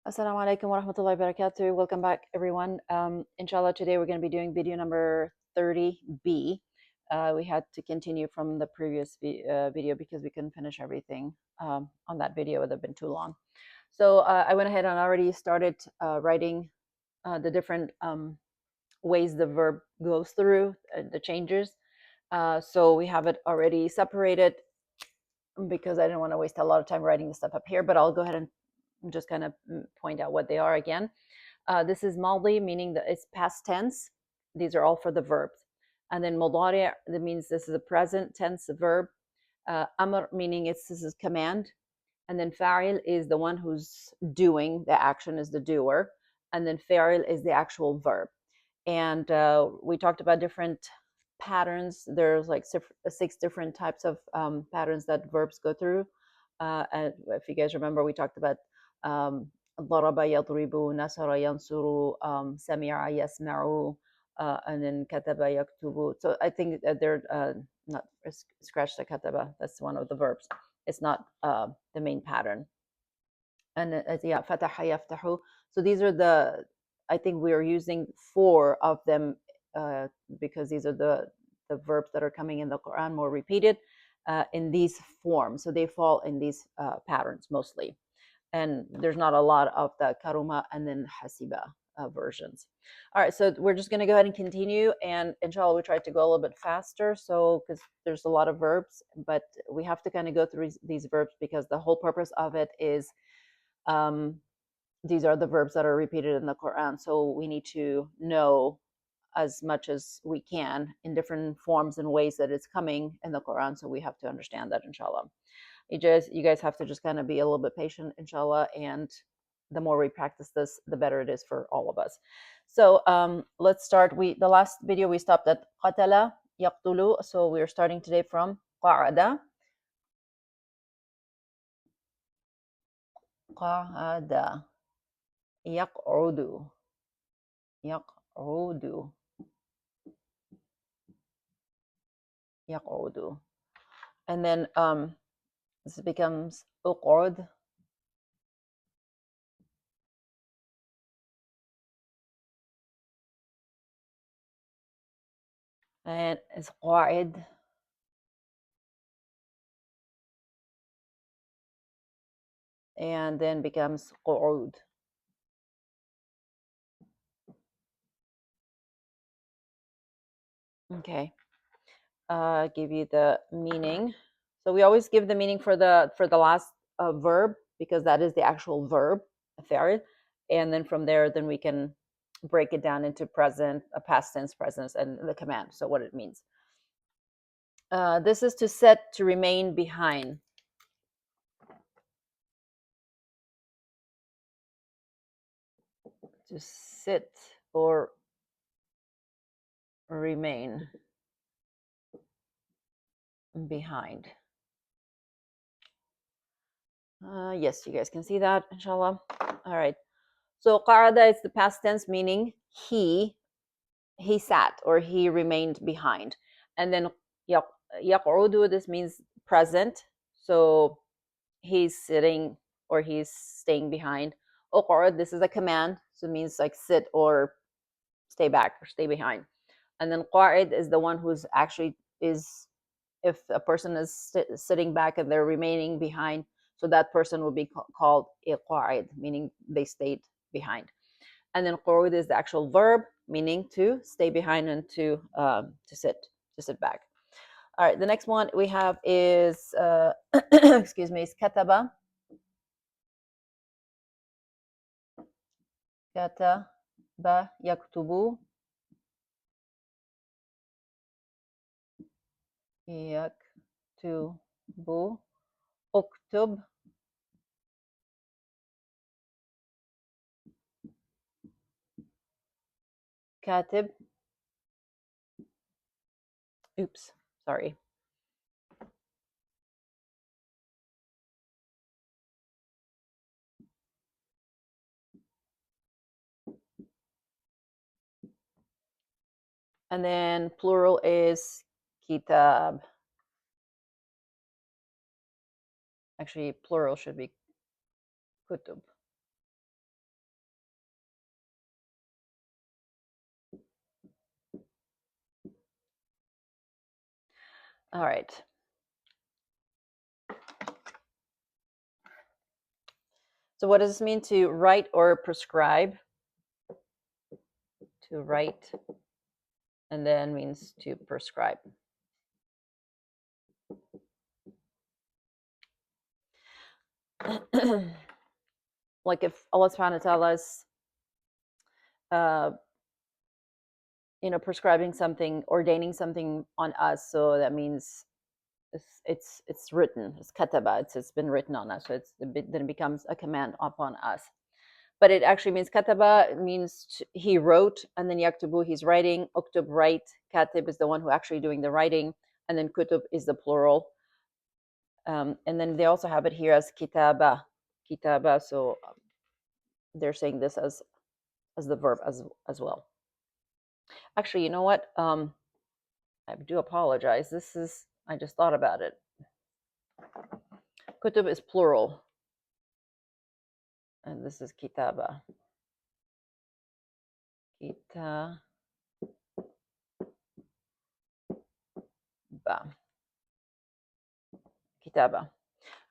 Assalamu alaikum wa rahmatullahi wa barakatuh. Welcome back, everyone. Inshallah, today we're going to be doing video number 30B. We had to continue from the previous video because we couldn't finish everything on that video. It would have been too long. So I went ahead and already started writing the different ways the verb goes through, the changes. So we have it already separated because I didn't want to waste a lot of time writing the stuff up here, but I'll go ahead and just kind of point out what they are again. This is maldi, meaning that it's past tense. These are all for the verbs. And then mudari, that means this is a present tense verb. Amr, meaning this is command. And then fa'il is the one who's doing, the action is the doer. And then fa'il is the actual verb. And we talked about different patterns. There's like 6 different types of patterns that verbs go through. And if you guys remember, we talked about ضرب يضرب نصر ينصر سمع يسمع and then كتب يكتب. So I think that they're not scratch the كتب. That's one of the verbs. It's not the main pattern. And yeah, فتح يفتح. So these are I think we are using 4 of them because these are the verbs that are coming in the Quran more repeated in these forms. So they fall in these patterns mostly. And there's not a lot of the karuma and then hasiba versions. All right, so we're just going to go ahead and continue, and inshallah we try to go a little bit faster, so because there's a lot of verbs, but we have to kind of go through these verbs because the whole purpose of it is these are the verbs that are repeated in the Quran, so we need to know as much as we can in different forms and ways that it's coming in the Quran, so we have to understand that, inshallah. You guys have to just kind of be a little bit patient, inshallah, and the more we practice this, the better it is for all of us. So let's start. The last video we stopped at qatala yaqtulu, so we're starting today from qa'ada. Qa'ada yaq'udu yaq'udu yaq'udu, and then this becomes uq'ud. And it's qa'id. And then becomes qu'ud. Okay. Give you the meaning. So we always give the meaning for the last verb because that is the actual verb, fa'il, and then from there, then we can break it down into present, past tense, present, and the command. So what it means. This is to set, to remain behind. To sit or remain behind. Yes, you guys can see that, inshallah. All right. So qa'ada is the past tense, meaning he sat or he remained behind. And then yaq'udu, this means present. So he's sitting or he's staying behind. Uq'ud, this is a command. So it means like sit or stay back or stay behind. And then qa'id is the one who's actually is, if a person is sitting back and they're remaining behind, so that person will be called a qa'id, meaning they stayed behind. And then qu'ud is the actual verb, meaning to stay behind and to sit back. All right, the next one we have is excuse me, is kataba. Kataba yaktubu. Yaktubu. Uktub. Katib. Oops, sorry. And then plural is kitab. Actually, plural should be kutub. All right. So what does this mean? To write or prescribe? To write, and then means to prescribe. Like if Allah subhanahu wa ta'ala is, uh, prescribing something, ordaining something on us, so that means it's written, it's kataba, it's been written on us, so then it becomes a command upon us. But it actually means kataba means he wrote, and then yaktubu, he's writing, uktub, write, katib is the one who actually doing the writing, and then kutub is the plural. And then they also have it here as kitaba, so they're saying this as the verb as well. Actually, you know what? I do apologize. I just thought about it. Kutub is plural, and this is kitaba. Kitaba. Kitaba.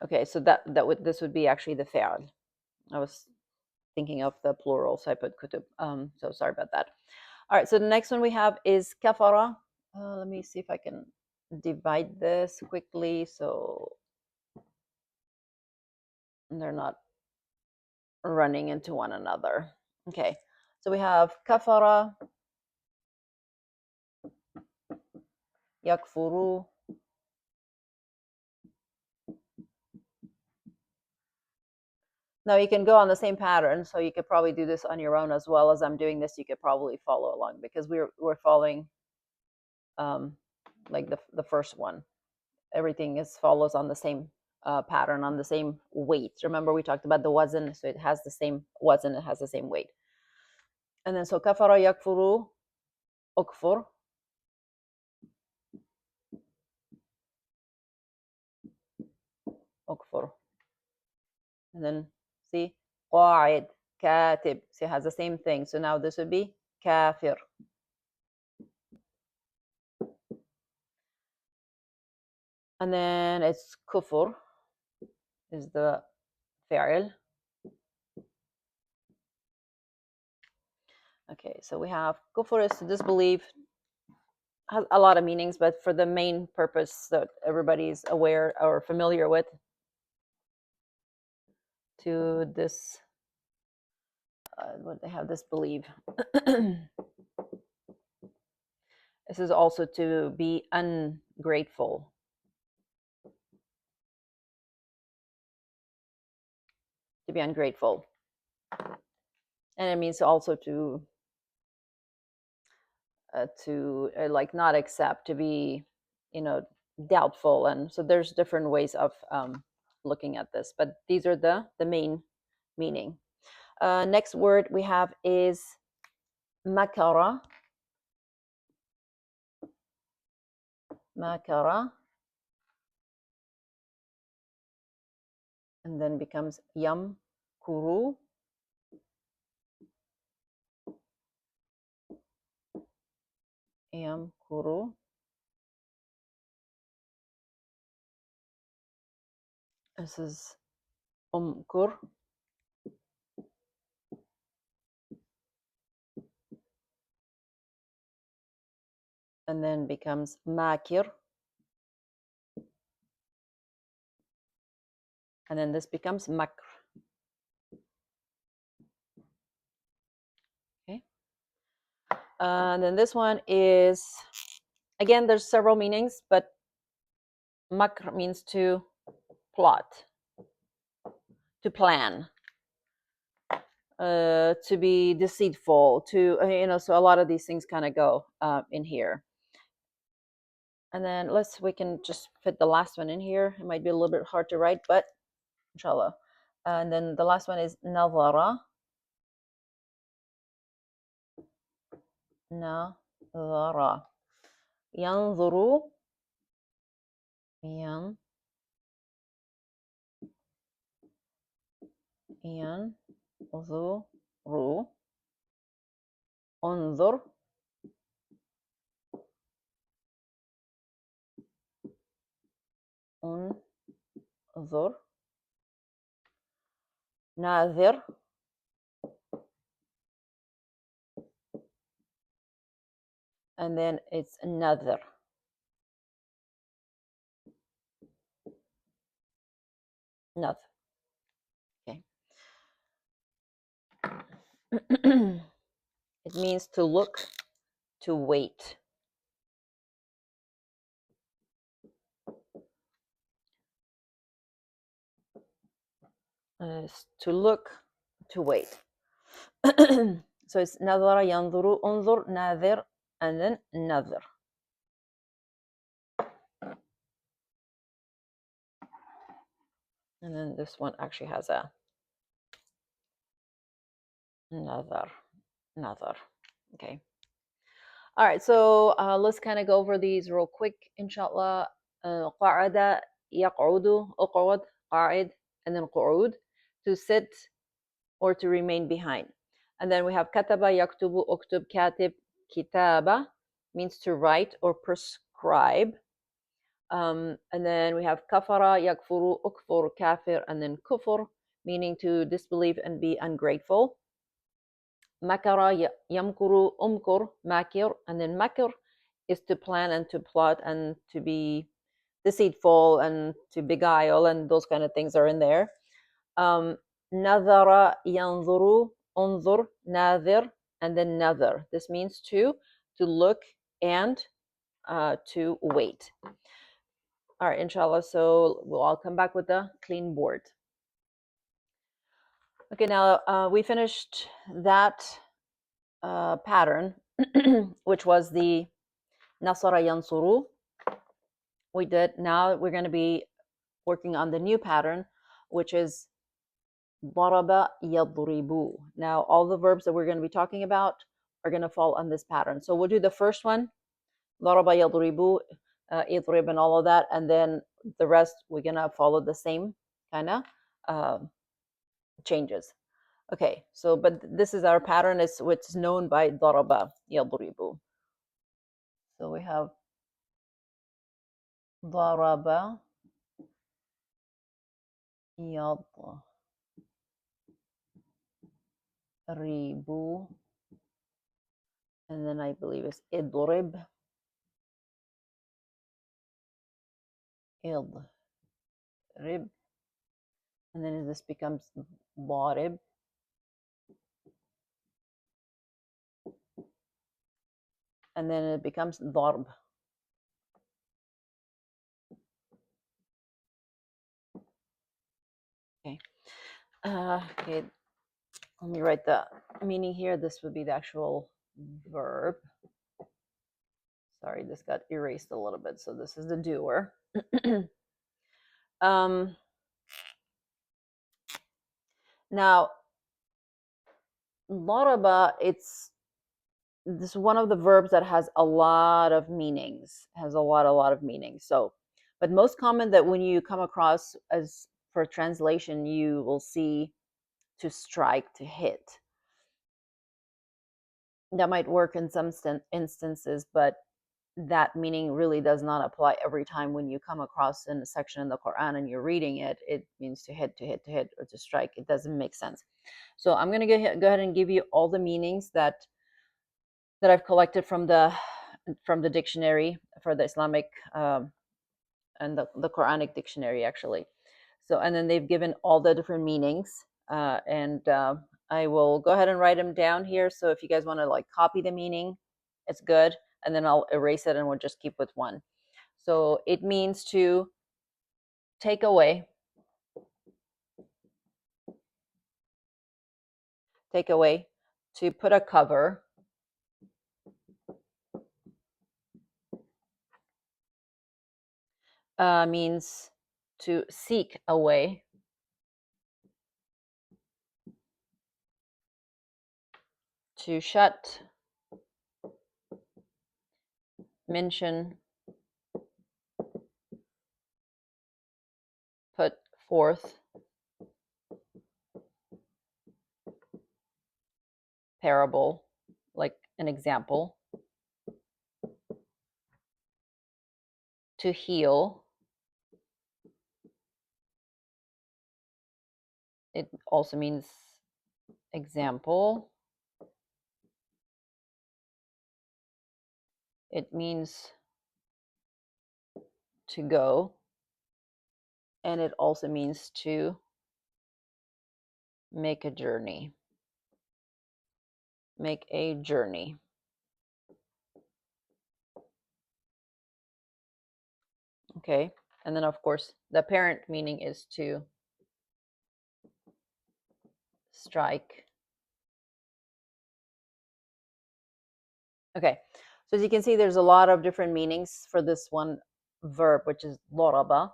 Okay, so this would be actually the fa'al. I was thinking of the plural, so I put kutub. So sorry about that. All right, so the next one we have is kafara. Let me see if I can divide this quickly so they're not running into one another. Okay, so we have kafara, yakfuru, now you can go on the same pattern, so you could probably do this on your own as well as I'm doing this. You could probably follow along because we're following like the first one. Everything follows on the same pattern, on the same weight. Remember we talked about the wazn, so it has the same wazn, it has the same weight. And then so kafara, yakfuru, ukfur. Ukfur. And then see, qa'id, katib. See, it has the same thing. So now this would be kafir. And then it's kufur, is the fa'il. Okay, so we have kufur is to disbelieve. Has a lot of meanings, but for the main purpose that everybody's aware or familiar with, to this, what they have disbelieve. This is also to be ungrateful. To be ungrateful. And it means also to like not accept, to be, doubtful. And so there's different ways of looking at this, but these are the main meaning. Next word we have is makara. Makara. And then becomes yam kuru. Yam kuru. This is umkur. And then becomes makir. And then this becomes makr. Okay. And then this one is, again, there's several meanings, but makr means to plot, to plan, to be deceitful, to, so a lot of these things kind of go in here. And then we can just fit the last one in here. It might be a little bit hard to write, but inshallah. And then the last one is nazara. Nazara. Yanzuru. Yanzuru. Unzur. انظر ناظر and then it's another nothing. Okay. It means to look, to wait. To look, to wait. So it's نظر ينظر انظر ناظر and then another. And then this one actually has a another. Okay. All right, so let's kind of go over these real quick, inshallah. قعد يقعد اقعد قاعد and then قعود, to sit or to remain behind. And then we have كتب يكتب اكتب كاتب كتابة, means to write or prescribe. And then we have كفر يكفر أكفر كافر and then كفر, meaning to disbelieve and be ungrateful. مكر يمكر أمكر ماكر and then مكر is to plan and to plot and to be deceitful and to beguile, and those kind of things are in there. نظر ينظر انظر ناظر and then نظر. This means to look and to wait. All right, inshallah. So we'll all come back with a clean board. Okay, now we finished that pattern, which was the Nasara Yansuru. We did. Now we're going to be working on the new pattern, which is Daraba Yadribu. Now all the verbs that we're going to be talking about are going to fall on this pattern. So we'll do the first one, Daraba Yadribu, Idrib and all of that, and then the rest we're going to follow the same kind of changes. Okay, so but this is our pattern. It's what's known by Daraba Yadribu. So we have Daraba Yadribu, and then I believe it's Idrib, and then this becomes Darib, and then it becomes Darb. Okay. Okay, let me write the meaning here. This would be the actual verb. Sorry, this got erased a little bit. So this is the doer. Now, Daraba, it's this one of the verbs that has a lot of meanings, has a lot of meanings. So, but most common that when you come across as for translation, you will see to strike, to hit. That might work in some instances, but that meaning really does not apply every time when you come across in a section in the Quran and you're reading it. It means to hit, or to strike. It doesn't make sense. So I'm going to go ahead and give you all the meanings that I've collected from the dictionary for the Islamic and the Quranic dictionary, actually. So, and then they've given all the different meanings, and I will go ahead and write them down here. So if you guys want to like copy the meaning, it's good, and then I'll erase it and we'll just keep with one. So it means to take away, to put a cover, means to seek away, to shut, mention, put forth, parable, like an example, to heal, It also means example. It means to go, and it also means to make a journey. Make a journey. Okay, and then of course the apparent meaning is to strike. Okay, so as you can see, there's a lot of different meanings for this one verb, which is ضرب.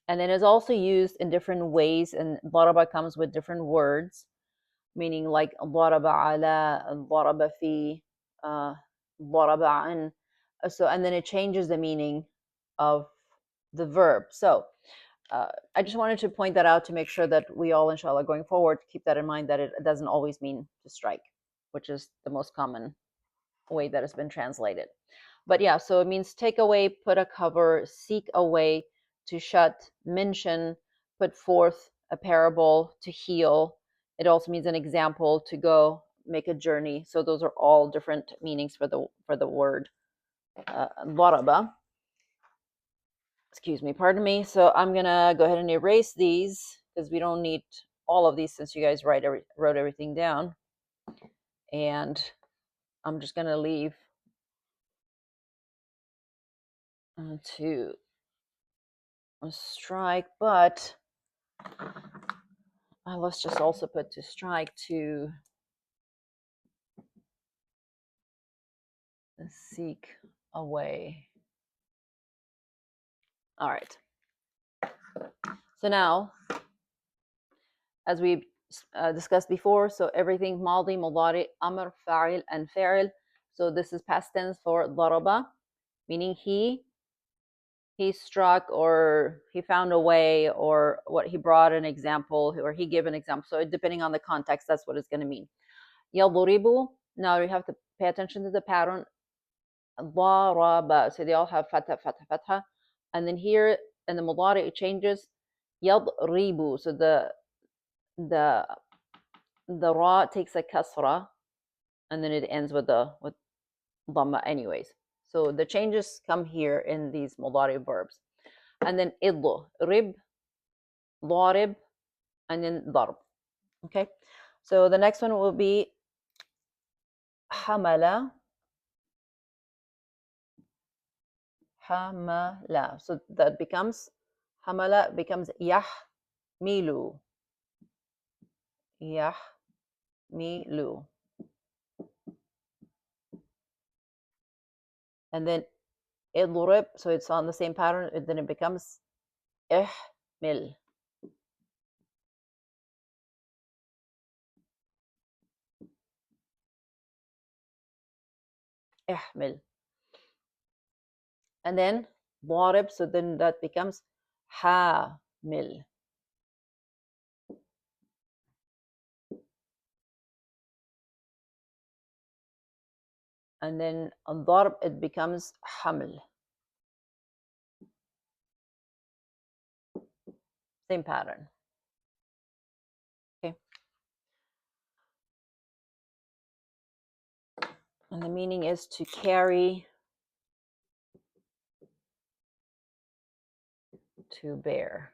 And then it's also used in different ways, and ضرب comes with different words, meaning like ضرب على, ضرب في, ضرب عن. So, and then it changes the meaning of the verb. So I just wanted to point that out to make sure that we all, inshallah, going forward, keep that in mind, that it doesn't always mean to strike, which is the most common way that it's been translated. But yeah, so it means take away, put a cover, seek away, to shut, mention, put forth, a parable, to heal. It also means an example, to go, make a journey. So those are all different meanings for the word ضرب. Excuse me, pardon me. So I'm gonna go ahead and erase these because we don't need all of these since you guys wrote everything down. And I'm just gonna leave to strike, but let's just also put to strike, to seek away. All right. So now, as we discussed before, so everything ماضي, مضارع, أمر, فاعل, and فاعل. So this is past tense for ضرب, meaning he struck, or he found a way, or what, he brought an example, or he gave an example. So depending on the context, that's what it's going to mean. يضرب, now you have to pay attention to the pattern. ضرب, so they all have fatha, fatha, fatha. And then here in the mudari it changes. يضرب, so the ra takes a kasra, and then it ends with dhamma anyways. So the changes come here in these mudari verbs. And then rib, ضارب, and then ضرب. Okay, so the next one will be حمل. حمل, so that becomes حمل becomes يحمل. يحمل. And then اضرب, so it's on the same pattern, then it becomes احمل. احمل. And then ضارب, so then that becomes حامل. And then الضرب, it becomes حمل. Same pattern. Okay. And the meaning is to carry, to bear.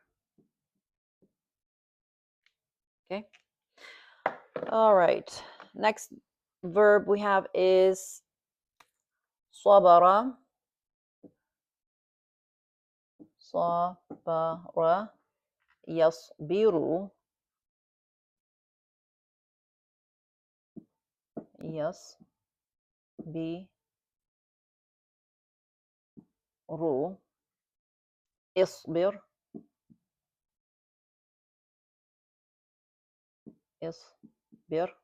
Okay. All right. Next verb we have is صبر. صبر. يصبر. يصبر. اصبر. اصبر.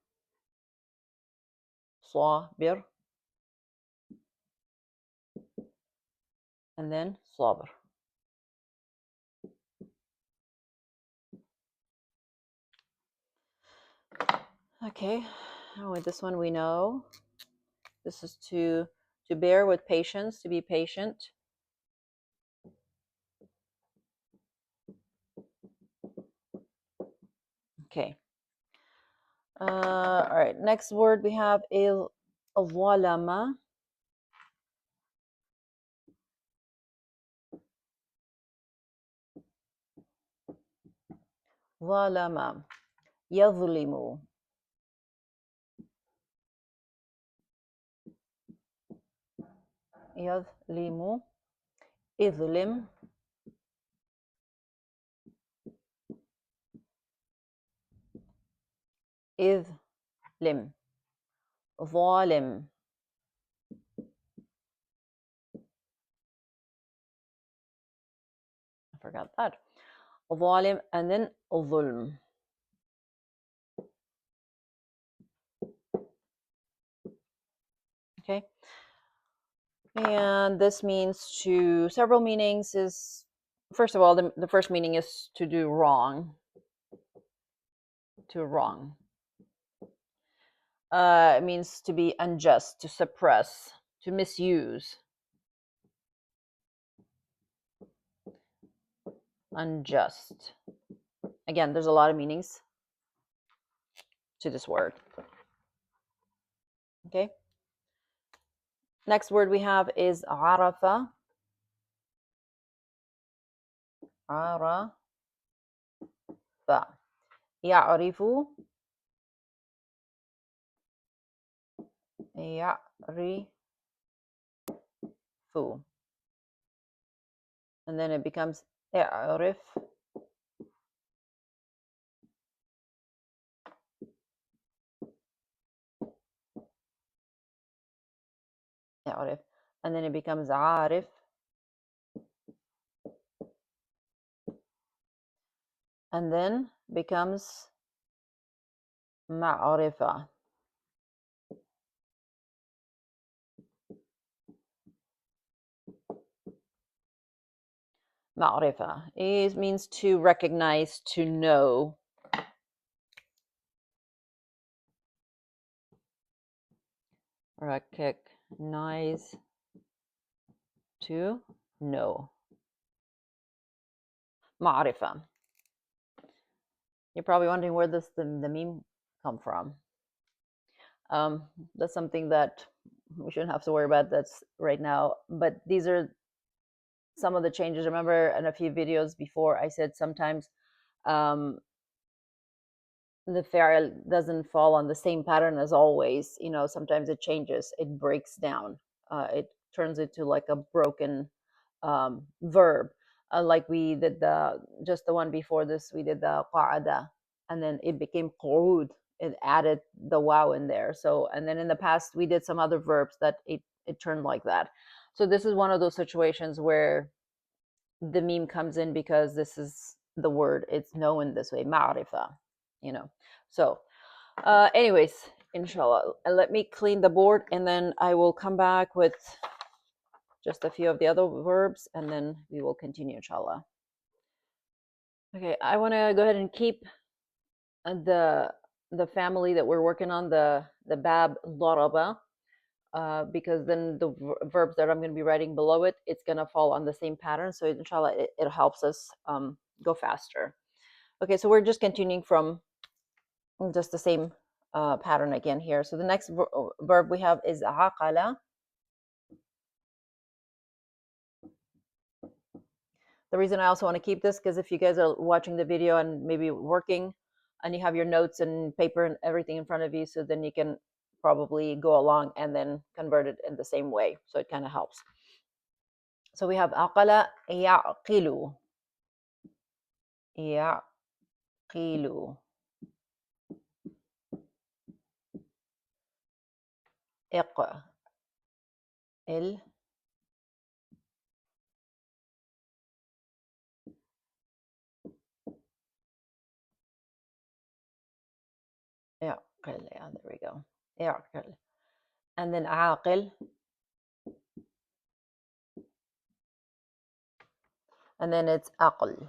صابر. And then صابر. Okay, with this one we know this is to bear with patience, to be patient. Okay. All right. Next word we have ظلم. ظلم. يظلم. يظلم. اظلم. اظلم. ظالم. I forgot that. ظالم and then ظلم. Okay. And this means to several meanings is, first of all, the first meaning is to do wrong. To wrong. It means to be unjust, to suppress, to misuse. Unjust. Again, there's a lot of meanings to this word. Okay. Next word we have is عرف. عرف. يعرف. يعرف. And then it becomes اعرف. يعرف. And then it becomes عارف. And then becomes معرفة. معرفة. It means to recognize, to know. Recognize, to know. معرفة. You're probably wondering where the meme come from. That's something that we shouldn't have to worry about that's right now. But these are some of the changes. Remember in a few videos before I said sometimes the fi'l doesn't fall on the same pattern as always. You know, sometimes it changes, it breaks down, it turns into like a broken verb. Like we did just the one before this, we did the qa'ada, and then it became qu'ud. It added the wow in there. So, and then in the past we did some other verbs that it turned like that. So this is one of those situations where the meme comes in because this is the word, it's known this way, ma'rifa, you know. So anyways, inshallah, let me clean the board and then I will come back with just a few of the other verbs and then we will continue, inshallah. Okay, I want to go ahead and keep the family that we're working on, the bab daraba, because then the verbs that I'm going to be writing below it, it's going to fall on the same pattern. So inshallah, it helps us go faster. Okay, so we're just continuing from just the same pattern again here. So the next verb we have is aqala. The reason I also want to keep this, because if you guys are watching the video and maybe working and you have your notes and paper and everything in front of you, so then you can probably go along and then convert it in the same way. So it kind of helps. So we have aqala ya'qilu. يعقل. ال يعقل. Yeah, there we go. يعقل. And then عاقل. And then it's عقل.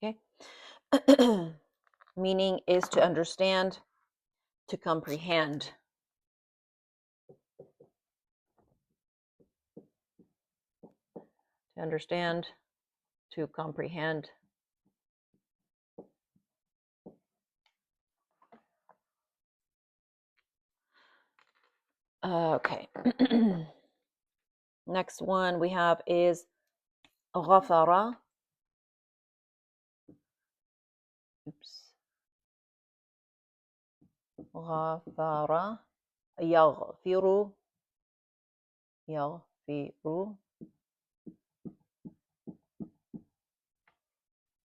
Okay. Meaning is to understand, to comprehend. To understand, to comprehend. Okay. Next one we have is غفر. Oops. غفر يغفر يغفر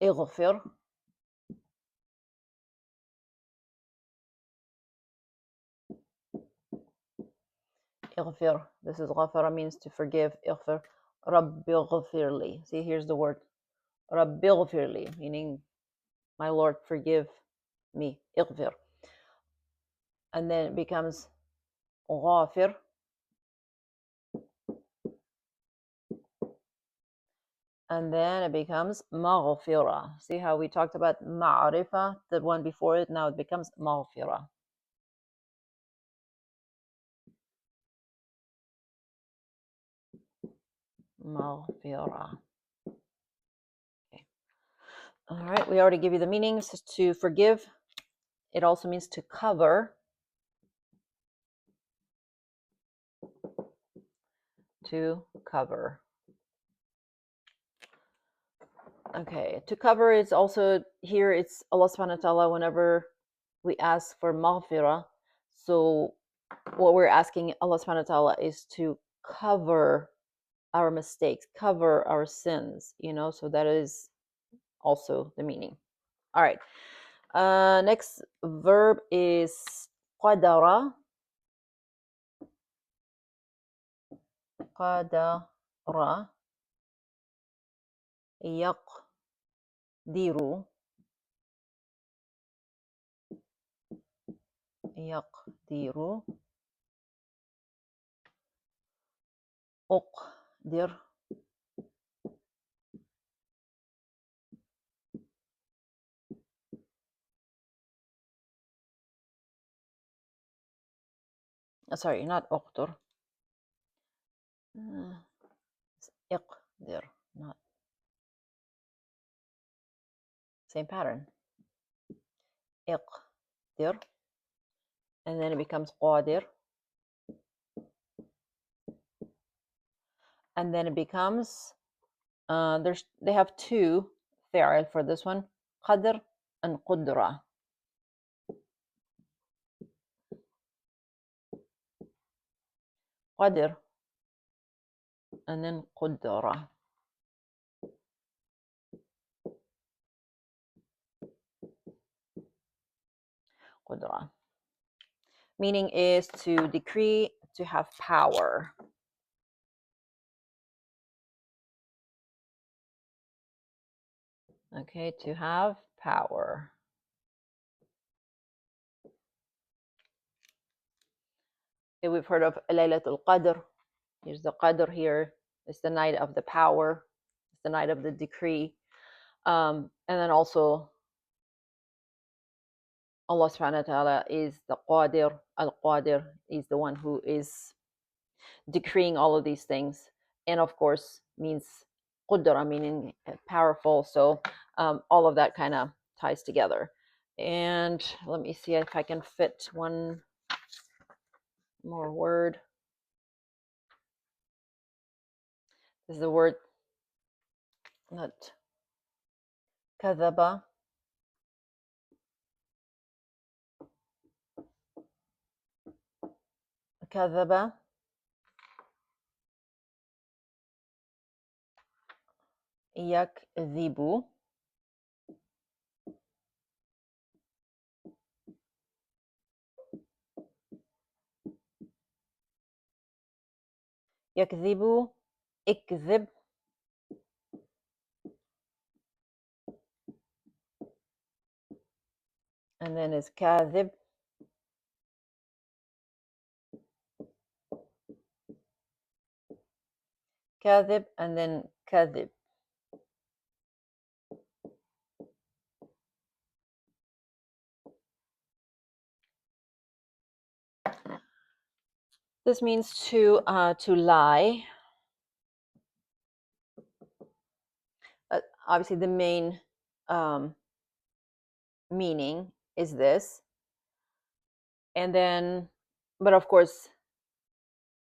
اغفر اغفر. This is غفر means to forgive. اغفر رب اغفر لي. See, here's the word رب اغفر لي, meaning my Lord, forgive me. اغفر. And then it becomes غافر. And then it becomes مغفرة. See how we talked about معرفة, the one before it, now it becomes مغفرة. مغفرة. Okay. All right, we already give you the meanings. To forgive, it also means to cover. To cover. Okay, to cover is also here, it's Allah subhanahu wa ta'ala whenever we ask for maghfirah. So what we're asking Allah subhanahu wa ta'ala is to cover our mistakes, cover our sins, so that is also the meaning. All right. Next verb is qadara. Qadara yaqdiru. يقدر أقدر sorry, not أقدر. اقدر, not same pattern. اقدر, and then it becomes قادر, and then it becomes they have two فعل for this one, قدر and قدرة. قدر and then قدرة. قدرة meaning is to decree, to have power. Okay, to have power. Okay, we've heard of Laylatul Qadr. Here's the Qadr here. It's the night of the power. It's the night of the decree. And then also Allah subhanahu wa ta'ala is the Qadir. Al-Qadir is the one who is decreeing all of these things. And of course means Qudra, meaning powerful. So all of that kind of ties together. And let me see if I can fit one more word. This is the word not كذب. كذب يكذب. يكذب اكذب. And then it's كاذب. كاذب and then كذب. This means to lie. obviously the main meaning is this. And then, but of course,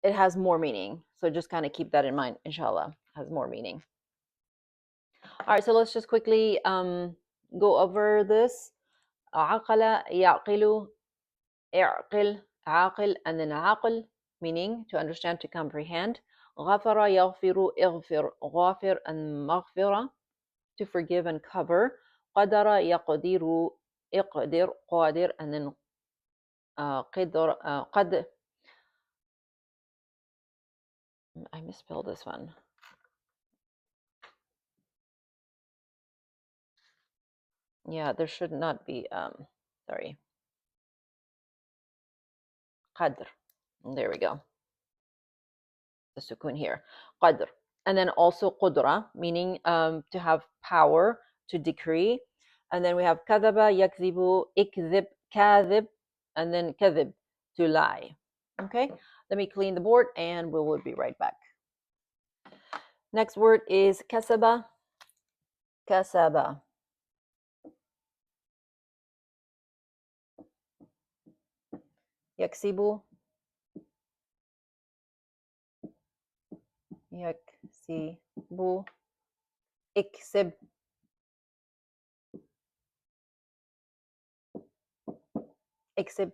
it has more meaning. So just kind of keep that in mind, inshallah, has more meaning. All right, so let's just quickly go over this. عقل يعقل اعقل عاقل, and then عقل, meaning to understand, to comprehend. غفر يغفر اغفر غافر, and مغفرة, to forgive and cover. قدر يقدر اقدر قادر, and then قدر قد, I misspelled this one. Yeah, there should not be sorry. قدر. There we go. The sukun here. قدر. And then also قدرة, meaning to have power, to decree. And then we have كذب يكذب اكذب كاذب, and then كذب, to lie. Okay, let me clean the board and we will be right back. Next word is كسب. كسب. يكسب. يكسب. اكسب. اكسب.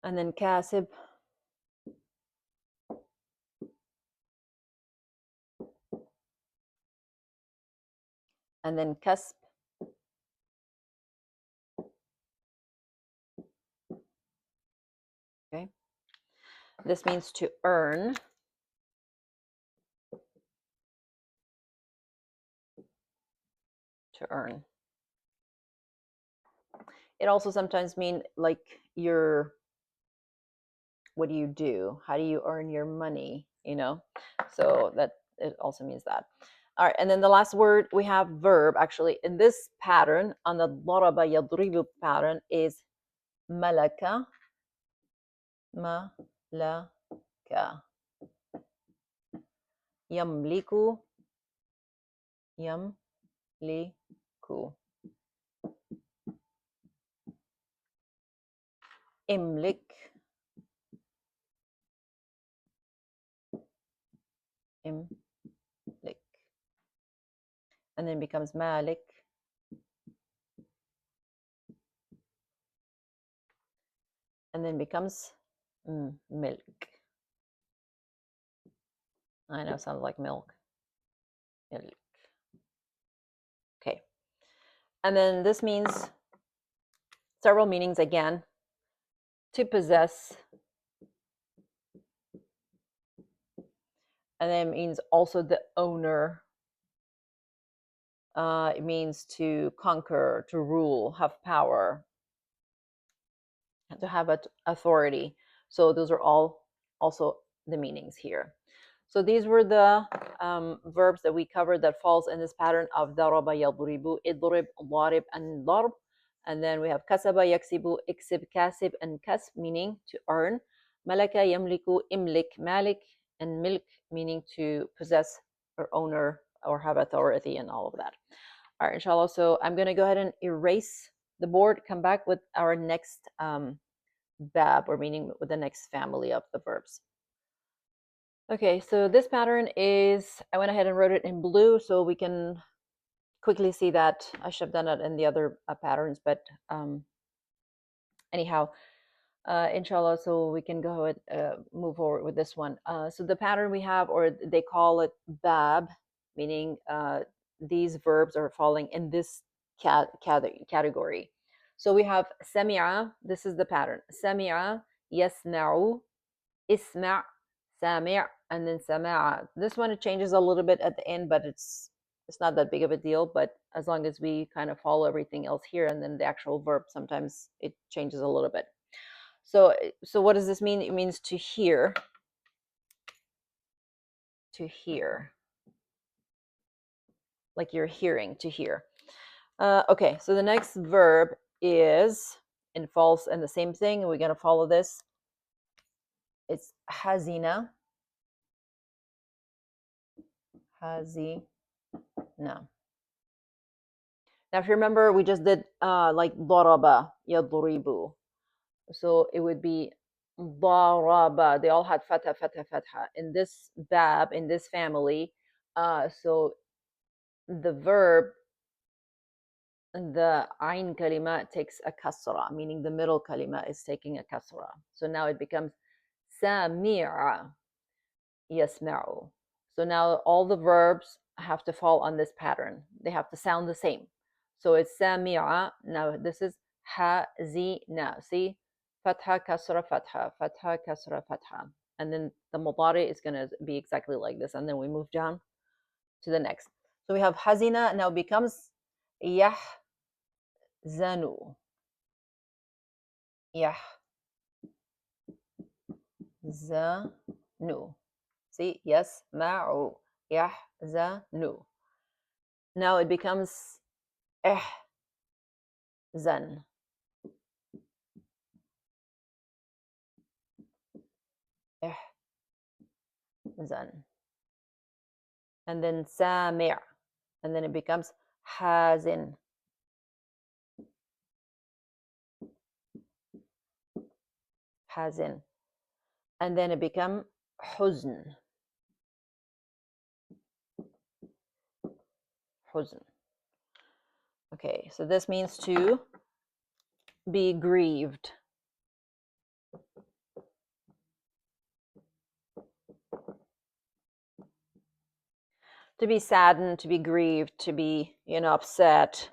And then كاسب. And then كسب. Okay, this means to earn. To earn. It also sometimes means like your, what do you do? How do you earn your money? You know, so that it also means that. All right, and then the last word we have verb. Actually, in this pattern, on the ضرب يضرب pattern, is ملك. ملك. يملك. يملك. املك. املك. And then becomes مالك. And then becomes milk. I know, sounds like milk. Milk. Okay. And then this means several meanings again. To possess. And then it means also the owner. It means to conquer, to rule, have power, to have authority. So those are all also the meanings here. So these were the verbs that we covered that falls in this pattern of ضرب يضرب, اضرب, ضارب, and ضرب. And then we have كسب يكسب, اكسب, كاسب, and كسب, meaning to earn. ملك يملك, املك, مالك, and milk, meaning to possess or owner or have authority, and all of that. All right, inshallah. So I'm going to go ahead and erase the board, come back with our next bab, or meaning with the next family of the verbs. Okay, so this pattern is, I went ahead and wrote it in blue so we can quickly see that. I should have done it in the other patterns, but anyhow, inshallah, so we can go ahead move forward with this one. So the pattern we have, or they call it bab, meaning these verbs are falling in this category. So we have sami'a, this is the pattern. Sami'a, yasma'u, isma', sami', and then sama'a. This one, it changes a little bit at the end, but it's not that big of a deal. But as long as we kind of follow everything else here, and then the actual verb, sometimes it changes a little bit. So what does this mean? It means to hear. To hear. Like you're hearing, to hear. Okay, so the next verb is in false and the same thing, and we're going to follow this. It's hazina. Hazina. No. Now, if you remember, we just did like ضرب يضرب. So it would be ضرب. They all had fatha, fatha, fatha. In this bab, in this family, so the verb, the ain kalima takes a kasra, meaning the middle kalima is taking a kasra. So now it becomes sami'a yasma'u. So now all the verbs have to fall on this pattern. They have to sound the same. So it's sami'a. Now this is hazina. See? Fatha, kasra, fatha, fatha, kasra, fatha. And then the mudari is going to be exactly like this. And then we move down to the next. So we have hazina now becomes yahzanu. Yahzanu. See? Yes, ma'u. Yahzanu. Now it becomes ihzan. Ihzan. And then sami'. And then it becomes hazin. Hazin. And then it becomes huzn. Huzn. Okay, so this means to be grieved. To be saddened, to be grieved, to be, upset,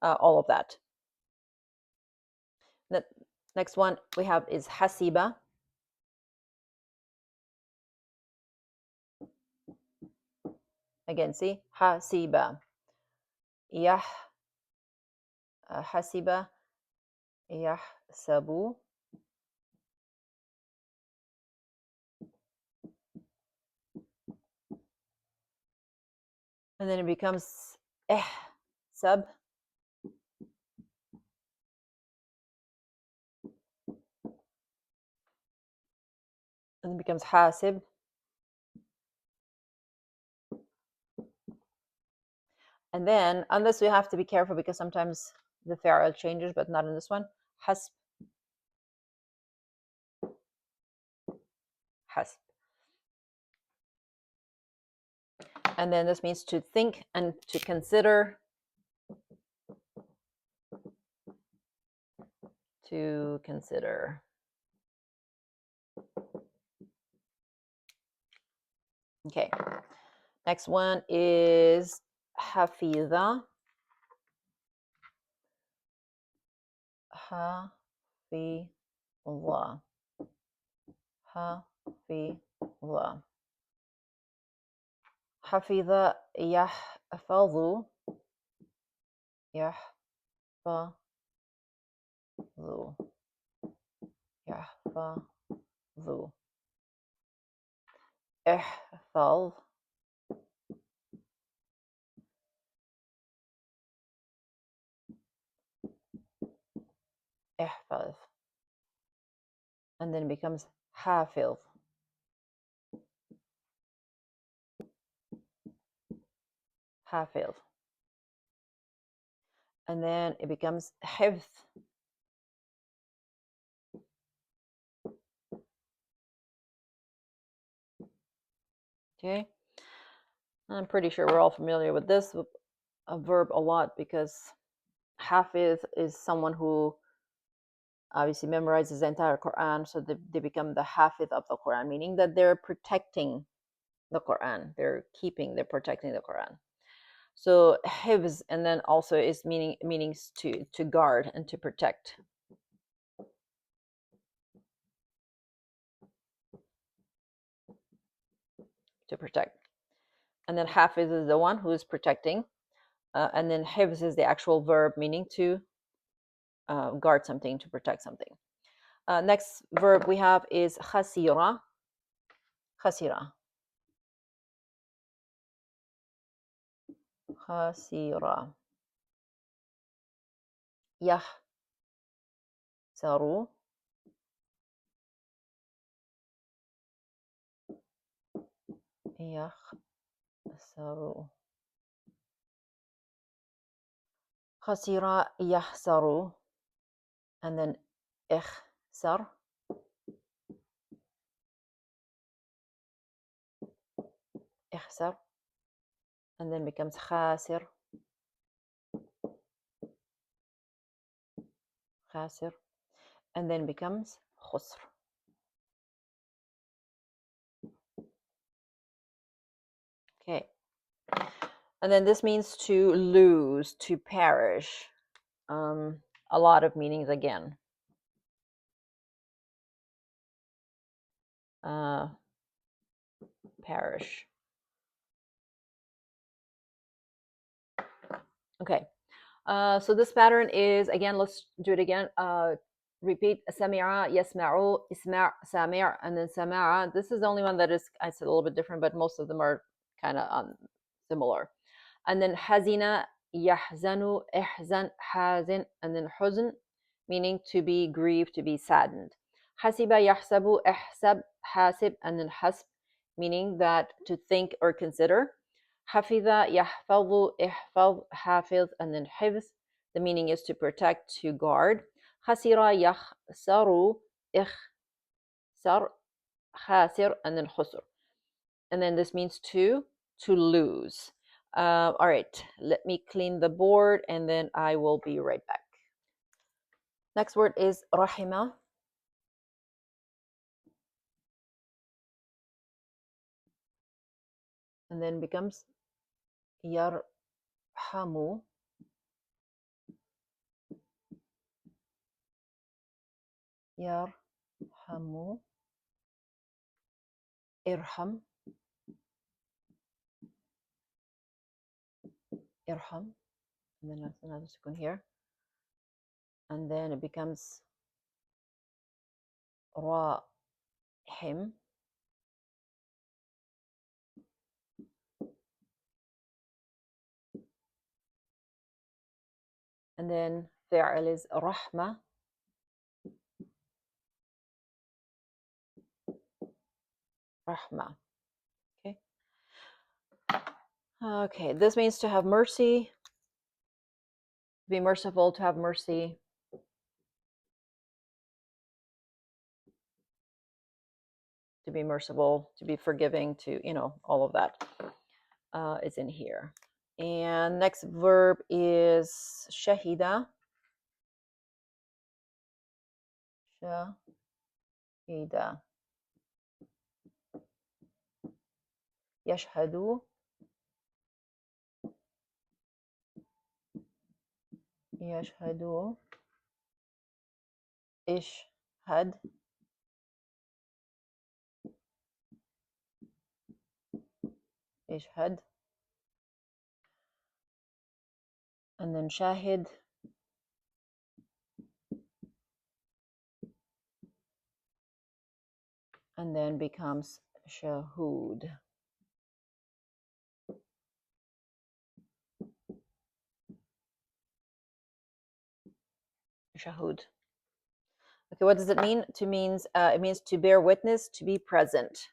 all of that. The next one we have is hasiba. Again, see? Hasiba. Yah. Hasiba. Yahsabu. And then it becomes sub. And it becomes hasib. And then, unless we have to be careful because sometimes the fa'al changes, but not in this one. Hasb. Hasb. And then this means to think and to consider. To consider. Okay. Next one is hafiza. Hafiza. Hafiza. Hafiza yahfazu. Yahfazu. Yahfazu. Ihfaz. Ihfaz. And then it becomes hafiz. Hafiz. And then it becomes hifz. Okay. I'm pretty sure we're all familiar with this a verb a lot because hafiz is someone who obviously memorizes the entire Quran, so they become the hafiz of the Quran, meaning that they're protecting the Quran. They're protecting the Quran. So hifz, and then also is meanings to guard and to protect. To protect. And then hafiz is the one who is protecting. And then hifz is the actual verb, meaning to guard something, to protect something. Next verb we have is khasira. Khasira. Khasira. Yahsaru. Yahsaru. خسر يخسر, and then اخسر, اخسر, and then becomes خاسر, خاسر, and then becomes خسر. Okay. And then this means to lose, to perish. A lot of meanings again. Perish. Okay. So this pattern is, again, let's do it again. Repeat. سمع, يسمع, اسمع, سامع, and then سمع. This is the only one that is, I said, a little bit different, but most of them are kind of similar. And then حزن, يحزن, احزن, حازن, and then حزن, meaning to be grieved, to be saddened. حسب, يحسب, احسب, حاسب, and then حسب, meaning that to think or consider. حفظ, يحفظ, احفظ, حافظ, and then حفظ. The meaning is to protect, to guard. خسر, يخسر, اخسر, خاسر, and then خسر. And then this means to lose. All right, let me clean the board and then I will be right back. Next word is رحمة. And then becomes يرحم, يرحم, ارحم, ارحم, and then that's another sukun here. And then it becomes راحم, and then فعل is رحمة, رحمة. Okay. Okay, this means to have mercy, to be merciful, to have mercy. To be merciful, to be forgiving, to, all of that is in here. And next verb is shahida. Shahida. Yashhadu. Yashhadu. Ishhad. Ishhad. And then shahid. And then becomes shahud. Shahud. Okay, what does it mean? It means to bear witness, to be present.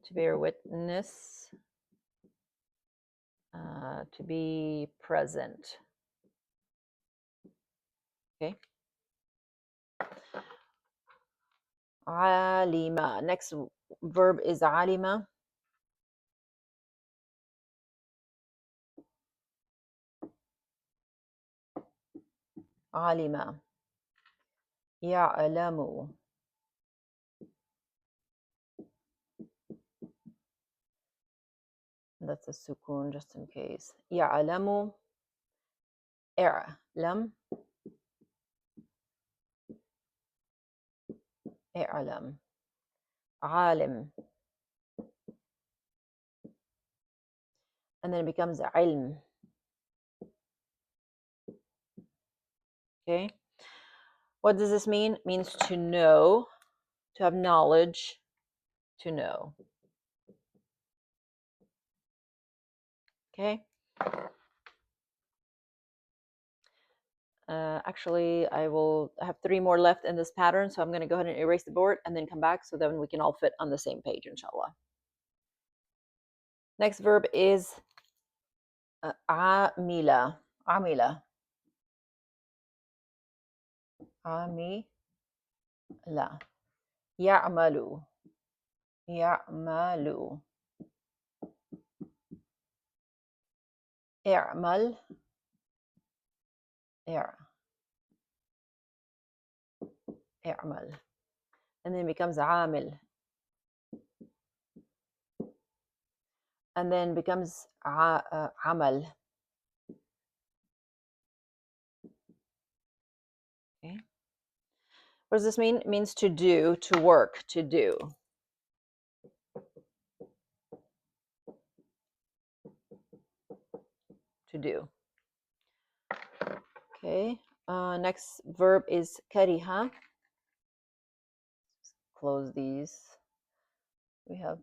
To bear witness, to be present. Okay. Alima. Next verb is alima. Alima. Ya'lamu. That's a sukun just in case. Ya'lamu. I'lam. I'lam. Alim. And then it becomes ilm. Okay. What does this mean? It means to know, to have knowledge, to know. Okay. Actually, I have 3 more left in this pattern, so I'm going to go ahead and erase the board and then come back so then we can all fit on the same page, inshallah. Next verb is عاملة عاملة عاملة يعمل يعمل اعمل اعمل and then it becomes عامل and then becomes عمل. Okay. What does this mean? It means to do, to work, to do. To do. Okay. Next verb is كره. Close these. We have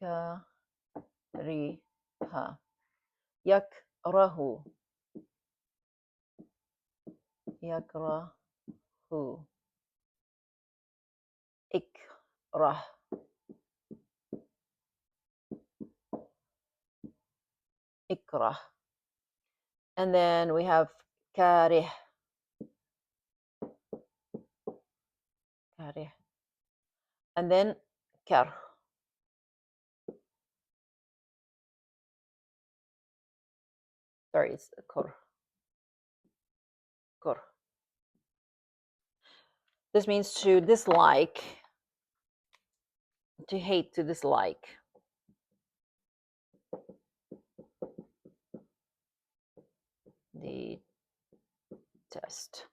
كره. يكره. يكره. اكره. اكره. And then we have كاره. كاره. And then كره. Sorry, it's كره. كره. This means to dislike, to hate, to dislike. The test.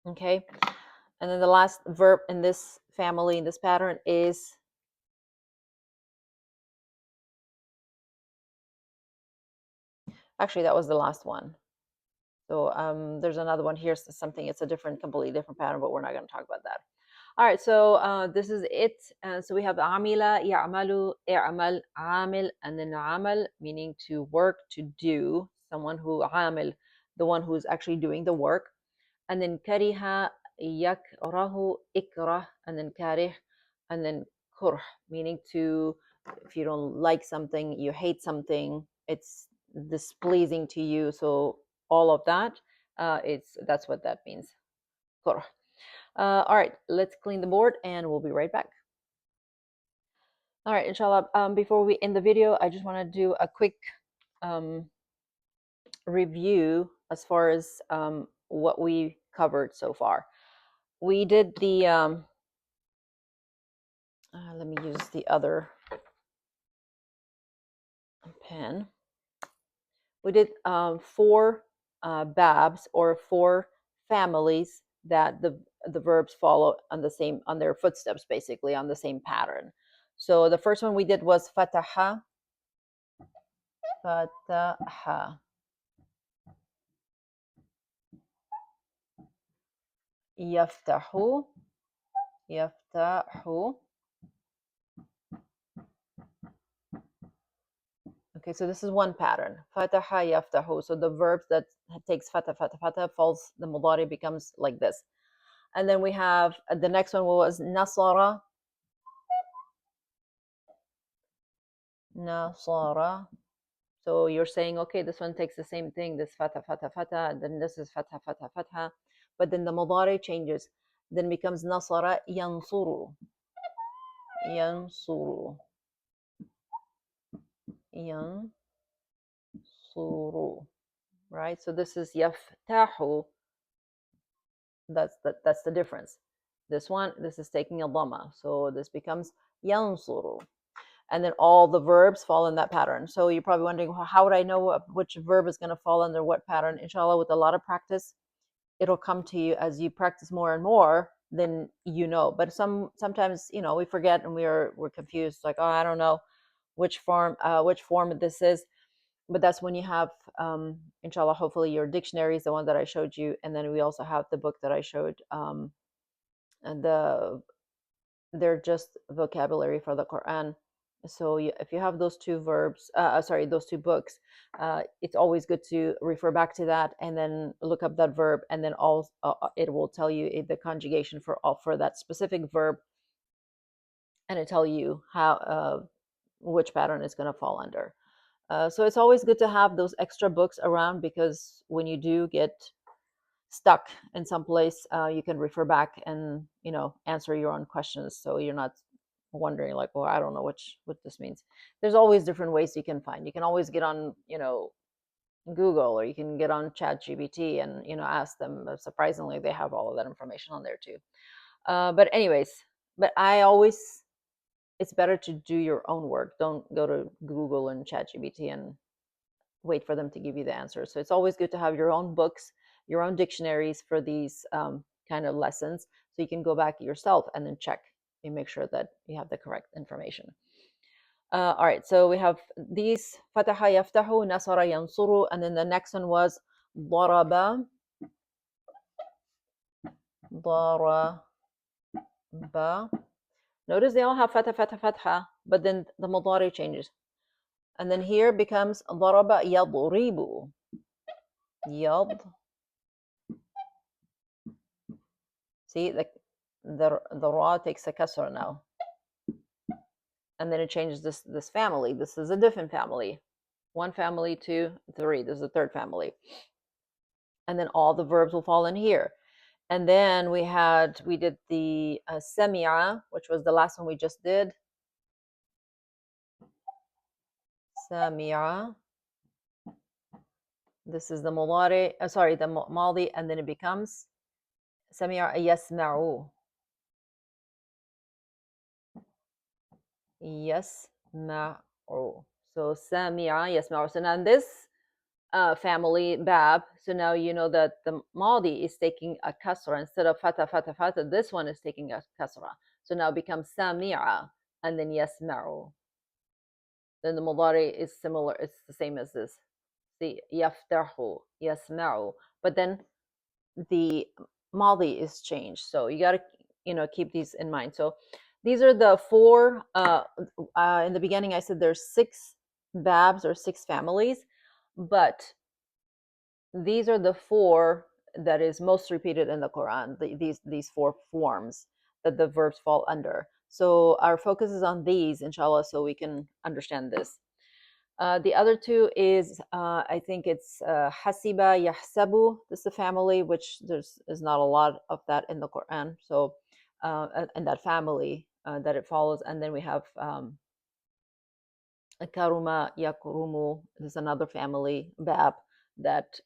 Okay. And then the last verb in this family, in this pattern is actually that was the last one. So there's another one here, so something, it's a different, completely different pattern, but we're not going to talk about that. All right, so this is it. So we have عمل, يعمل, اعمل, عامل, and then عمل, meaning to work, to do. Someone who عامل, the one who's actually doing the work. And then كره, يكره, اكره, and then كاره, and then كره, meaning to, if you don't like something, you hate something, it's displeasing to you. So all of that, that's what that means. كره. All right, let's clean the board and we'll be right back. All right, inshallah, before we end the video, I just want to do a quick review as far as what we covered so far. We did the, let me use the other pen. We did 4 babs, or 4 families that the verbs follow on the same, on their footsteps, basically on the same pattern. So the first one we did was fataha, fataha, yaftahu, yaftahu. Okay, so this is one pattern. Fataha, yaftahu. So the verbs that takes fata, fata, fata falls, the mudari becomes like this. And then we have the next one was nasara, nasara. So you're saying, okay, this one takes the same thing, this fata, fata, fata, and then this is fata, fata, fata. But then the mudari changes. Then becomes nasara yansuru. Yansuru. Yansuru. Right? So this is yaftahu. That's the difference. This one, this is taking a dhamma. So this becomes yansuru. And then all the verbs fall in that pattern. So you're probably wondering, well, how would I know which verb is going to fall under what pattern? Inshallah, with a lot of practice, it'll come to you as you practice more and more. Then you know. But sometimes we forget and we're confused. Like, oh, I don't know which form this is. But that's when you have, inshallah, hopefully your dictionary is the one that I showed you, and then we also have the book that I showed, and they're just vocabulary for the Qur'an. So if you have those 2 verbs, those 2 books, it's always good to refer back to that and then look up that verb, and then all it will tell you the conjugation for that specific verb, and it tell you how which pattern is going to fall under. So it's always good to have those extra books around, because when you do get stuck in some place, you can refer back and answer your own questions, so you're not wondering like, well, I don't know what this means. There's always different ways you can find. You can always get on Google, or you can get on ChatGPT and ask them. Surprisingly, they have all of that information on there too. But anyways, but I always it's better to do your own work. Don't go to Google and ChatGPT and wait for them to give you the answers. So it's always good to have your own books, your own dictionaries for these kind of lessons, so you can go back yourself and then check and make sure that you have the correct information. All right, so we have these fataha yaftahu, nasara yansuru, and then the next one was daraba, daraba. Notice they all have fatha, fatha, fatha, but then the mudari changes. And then here becomes daraba yadribu. Yad. See, the ra takes a kasra now. And then it changes this family. This is a different family. 1, 2, 3. This is the third family. And then all the verbs will fall in here. And then we did the sami'a, which was the last one we just did. Sami'a. This is the mudari, the maldi, and then it becomes sami'a yasma'u. Yasma'u. So sami'a yasma'u. So now in this family bab, so now you know that the maldi is taking a kasra instead of fata, fata, fata. This one is taking a kasra. So now it becomes sami'a and then yasma'u. Then the mudari is similar. It's the same as this. See, yaftahu, yasma'u. But then the maldi is changed. So you got to, keep these in mind. So these are the 4. In the beginning, I said there's 6 babs or 6 families, but these are the 4 that is most repeated in the Quran. These 4 forms that the verbs fall under. So our focus is on these, inshallah, so we can understand this. The other 2 is, I think it's hasiba, yahsabu. This is a family, which is not a lot of that in the Quran. So, in that family that it follows. And then we have karuma, yakurumu. This is another family, bab, that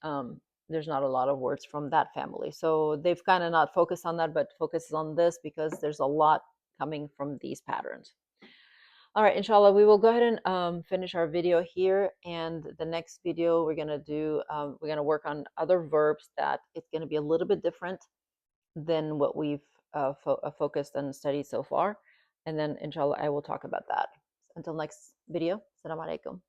there's not a lot of words from that family. So they've kind of not focused on that, but focuses on this because there's a lot coming from these patterns. All right, inshallah, we will go ahead and finish our video here. And the next video we're going to do, we're going to work on other verbs that it's going to be a little bit different than what we've focused and studied so far. And then, inshallah, I will talk about that. Until next video, Assalamu alaikum.